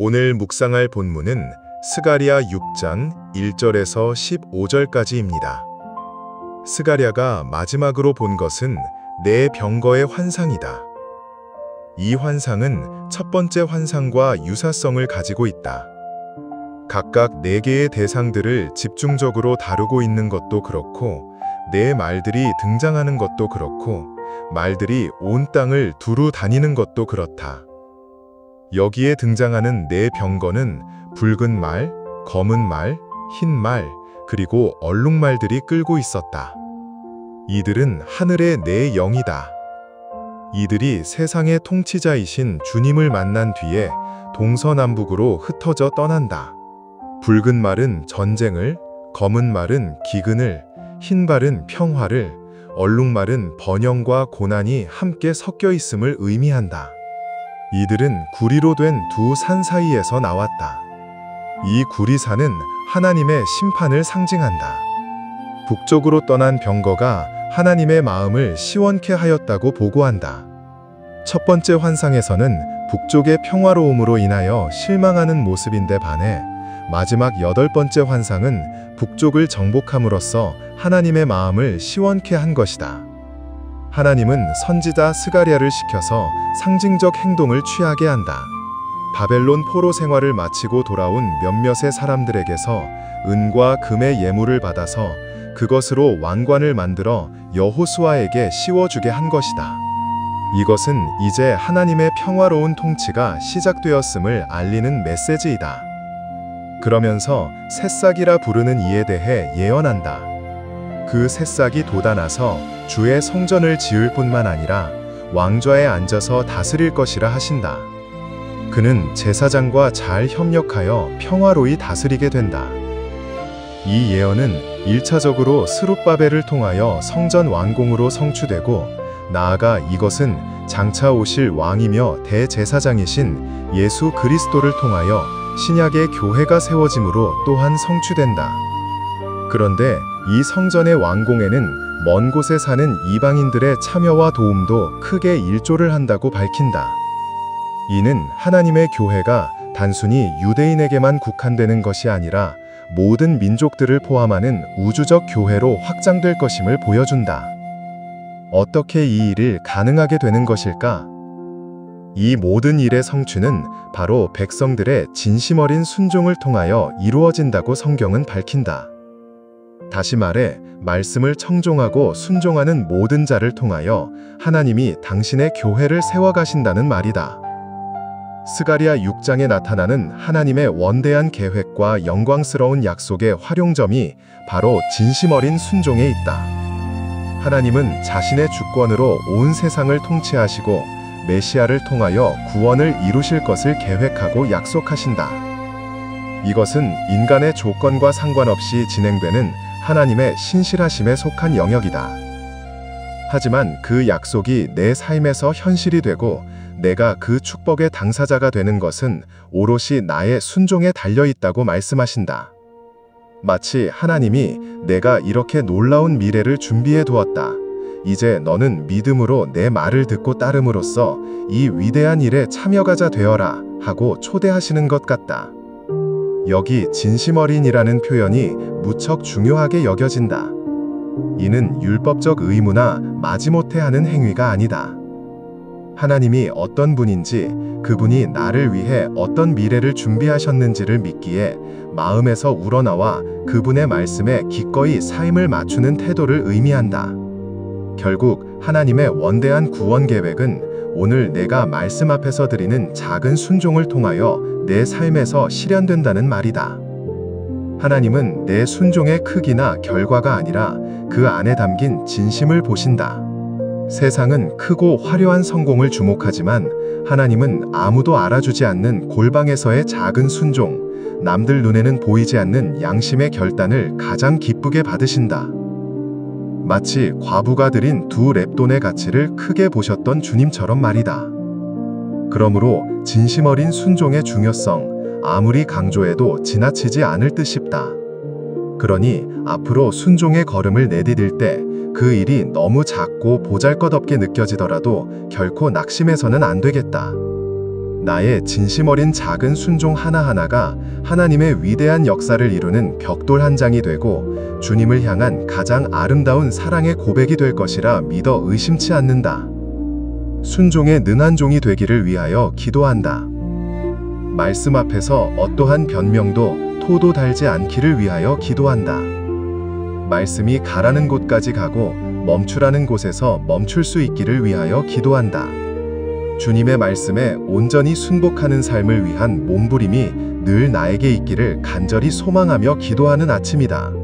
오늘 묵상할 본문은 스가랴 6장 1절에서 15절까지입니다. 스가랴가 마지막으로 본 것은 네 병거의 환상이다. 이 환상은 첫 번째 환상과 유사성을 가지고 있다. 각각 네 개의 대상들을 집중적으로 다루고 있는 것도 그렇고, 네 말들이 등장하는 것도 그렇고, 말들이 온 땅을 두루 다니는 것도 그렇다. 여기에 등장하는 네 병거는 붉은 말, 검은 말, 흰 말, 그리고 얼룩말들이 끌고 있었다. 이들은 하늘의 네 영이다. 이들이 세상의 통치자이신 주님을 만난 뒤에 동서남북으로 흩어져 떠난다. 붉은 말은 전쟁을, 검은 말은 기근을, 흰 말은 평화를, 얼룩말은 번영과 고난이 함께 섞여 있음을 의미한다. 이들은 구리로 된 두 산 사이에서 나왔다. 이 구리산은 하나님의 심판을 상징한다. 북쪽으로 떠난 병거가 하나님의 마음을 시원케 하였다고 보고한다. 첫 번째 환상에서는 북쪽의 평화로움으로 인하여 실망하는 모습인데 반해 마지막 8번째 환상은 북쪽을 정복함으로써 하나님의 마음을 시원케 한 것이다. 하나님은 선지자 스가랴를 시켜서 상징적 행동을 취하게 한다. 바벨론 포로 생활을 마치고 돌아온 몇몇의 사람들에게서 은과 금의 예물을 받아서 그것으로 왕관을 만들어 여호수아에게 씌워주게 한 것이다. 이것은 이제 하나님의 평화로운 통치가 시작되었음을 알리는 메시지이다. 그러면서 새싹이라 부르는 이에 대해 예언한다. 그 새싹이 돋아나서 주의 성전을 지을 뿐만 아니라 왕좌에 앉아서 다스릴 것이라 하신다. 그는 제사장과 잘 협력하여 평화로이 다스리게 된다. 이 예언은 1차적으로 스룹바벨을 통하여 성전 완공으로 성취되고, 나아가 이것은 장차 오실 왕이며 대제사장이신 예수 그리스도를 통하여 신약의 교회가 세워짐으로 또한 성취된다. 그런데 이 성전의 완공에는 먼 곳에 사는 이방인들의 참여와 도움도 크게 일조를 한다고 밝힌다. 이는 하나님의 교회가 단순히 유대인에게만 국한되는 것이 아니라 모든 민족들을 포함하는 우주적 교회로 확장될 것임을 보여준다. 어떻게 이 일이 가능하게 되는 것일까? 이 모든 일의 성취는 바로 백성들의 진심 어린 순종을 통하여 이루어진다고 성경은 밝힌다. 다시 말해, 말씀을 청종하고 순종하는 모든 자를 통하여 하나님이 당신의 교회를 세워가신다는 말이다. 스가랴 6장에 나타나는 하나님의 원대한 계획과 영광스러운 약속의 활용점이 바로 진심 어린 순종에 있다. 하나님은 자신의 주권으로 온 세상을 통치하시고 메시아를 통하여 구원을 이루실 것을 계획하고 약속하신다. 이것은 인간의 조건과 상관없이 진행되는 하나님의 신실하심에 속한 영역이다. 하지만 그 약속이 내 삶에서 현실이 되고 내가 그 축복의 당사자가 되는 것은 오롯이 나의 순종에 달려있다고 말씀하신다. 마치 하나님이 내가 이렇게 놀라운 미래를 준비해 두었다. 이제 너는 믿음으로 내 말을 듣고 따름으로써 이 위대한 일에 참여가자 되어라 하고 초대하시는 것 같다. 여기 진심 어린이라는 표현이 무척 중요하게 여겨진다. 이는 율법적 의무나 마지못해 하는 행위가 아니다. 하나님이 어떤 분인지, 그분이 나를 위해 어떤 미래를 준비하셨는지를 믿기에 마음에서 우러나와 그분의 말씀에 기꺼이 삶을 맞추는 태도를 의미한다. 결국 하나님의 원대한 구원 계획은 오늘 내가 말씀 앞에서 드리는 작은 순종을 통하여 내 삶에서 실현된다는 말이다. 하나님은 내 순종의 크기나 결과가 아니라 그 안에 담긴 진심을 보신다. 세상은 크고 화려한 성공을 주목하지만 하나님은 아무도 알아주지 않는 골방에서의 작은 순종, 남들 눈에는 보이지 않는 양심의 결단을 가장 기쁘게 받으신다. 마치 과부가 드린 두 렙돈의 가치를 크게 보셨던 주님처럼 말이다. 그러므로 진심 어린 순종의 중요성, 아무리 강조해도 지나치지 않을 듯 싶다. 그러니 앞으로 순종의 걸음을 내디딜 때 그 일이 너무 작고 보잘것없게 느껴지더라도 결코 낙심해서는 안 되겠다. 나의 진심 어린 작은 순종 하나하나가 하나님의 위대한 역사를 이루는 벽돌 한 장이 되고 주님을 향한 가장 아름다운 사랑의 고백이 될 것이라 믿어 의심치 않는다. 순종에 능한 종이 되기를 위하여 기도한다. 말씀 앞에서 어떠한 변명도 토도 달지 않기를 위하여 기도한다. 말씀이 가라는 곳까지 가고 멈추라는 곳에서 멈출 수 있기를 위하여 기도한다. 주님의 말씀에 온전히 순복하는 삶을 위한 몸부림이 늘 나에게 있기를 간절히 소망하며 기도하는 아침이다.